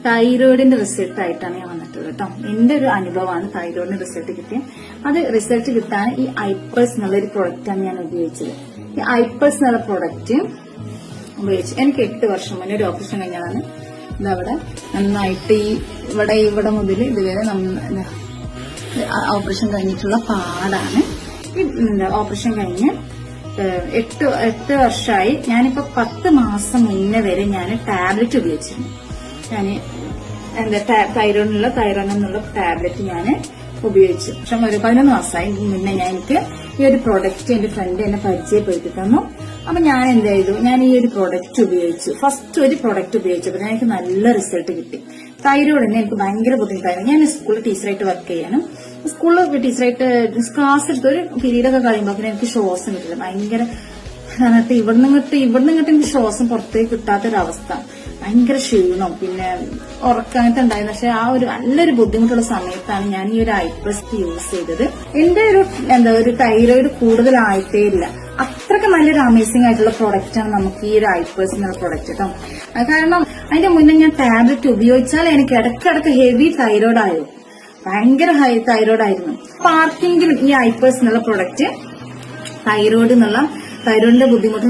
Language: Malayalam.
തൈറോയിഡിന്റെ റിസൾട്ട് ആയിട്ടാണ് ഞാൻ വന്നിട്ടുള്ളത് കേട്ടോ. എന്റെ ഒരു അനുഭവമാണ് തൈറോയിഡിന്റെ റിസൾട്ട് കിട്ടിയത്. അത് റിസൾട്ട് കിട്ടാൻ ഈ ഐപ്പേഴ്സ് എന്നുള്ള ഒരു പ്രൊഡക്റ്റാണ് ഞാൻ ഉപയോഗിച്ചത്. ഈ ഐപ്പേഴ്സ് എന്നുള്ള പ്രൊഡക്റ്റ് ഉപയോഗിച്ച് എനിക്ക് 8 വർഷം മുന്നേ ഒരു ഓപ്പറേഷൻ കഴിഞ്ഞതാണ്. ഇതവിടെ നന്നായിട്ട് ഈ ഇവിടെ മുതൽ ഇതുവരെ ഓപ്പറേഷൻ കഴിഞ്ഞിട്ടുള്ള പാടാണ്. ഈ ഓപ്പറേഷൻ കഴിഞ്ഞ് 8 വർഷമായി. ഞാനിപ്പോ 10 മാസം മുന്നേ വരെ ഞാൻ ടാബ്ലറ്റ് ഉപയോഗിച്ചിരുന്നു. ഞാൻ തൈറോയിഡ് എന്നുള്ള ടാബ്ലറ്റ് ഞാൻ ഉപയോഗിച്ചു. പക്ഷെ ഒരു 11 മാസമായി മുന്നേ എനിക്ക് ഈ ഒരു പ്രൊഡക്റ്റ് എന്റെ ഫ്രണ്ട് എന്നെ പരിചയപ്പെടുത്തി തന്നു. അപ്പൊ ഞാൻ എന്ത് ചെയ്തു, ഞാൻ ഈ ഒരു പ്രൊഡക്റ്റ് ഉപയോഗിച്ചു. ഫസ്റ്റ് ഒരു പ്രൊഡക്റ്റ് ഉപയോഗിച്ചപ്പോൾ എനിക്ക് നല്ല റിസൾട്ട് കിട്ടി. തൈറോയിഡിന് എനിക്ക് ഭയങ്കര ബുദ്ധിമുട്ടായിരുന്നു. ഞാൻ സ്കൂളിൽ ടീച്ചറായിട്ട് വർക്ക് ചെയ്യാനും സ്കൂളിൽ ടീച്ചറായിട്ട് ക്ലാസ് എടുത്ത് ഒരു പീരീഡൊക്കെ കഴിയുമ്പോൾ എനിക്ക് ശ്വാസം കിട്ടില്ല. ഭയങ്കര ഇവിടുന്ന് ഇങ്ങോട്ട് എനിക്ക് ശ്വാസം പുറത്തേക്ക് കിട്ടാത്തൊരവസ്ഥ, ഭയങ്കര ക്ഷീണം, പിന്നെ ഉറക്കങ്ങനത്തെ ഉണ്ടായിരുന്നു. പക്ഷെ ആ ഒരു നല്ലൊരു ബുദ്ധിമുട്ടുള്ള സമയത്താണ് ഞാൻ ഈ ഒരു ഐപ്ലസ് യൂസ് ചെയ്തത്. എന്റെ ഒരു തൈറോയിഡ് കൂടുതലായിട്ടേ ഇല്ല. അത്രയ്ക്ക് നല്ലൊരു അമേസിംഗ് ആയിട്ടുള്ള പ്രൊഡക്റ്റ് ആണ് നമുക്ക് ഈ ഒരു ഐപ്ലസ് എന്നുള്ള പ്രൊഡക്റ്റ് കേട്ടോ. കാരണം അതിന്റെ മുന്നേ ഞാൻ ടാബ്ലറ്റ് ഉപയോഗിച്ചാൽ എനിക്ക് ഇടയ്ക്കിടയ്ക്ക് ഹെവി തൈറോയിഡ് ആയിരുന്നു, ഭയങ്കര ഹൈ തൈറോയിഡ് ആയിരുന്നു. അപ്പൊ ആർക്കെങ്കിലും ഈ ഐപ്ലസ് എന്നുള്ള പ്രൊഡക്റ്റ് തൈറോയിഡിന്റെ ബുദ്ധിമുട്ട്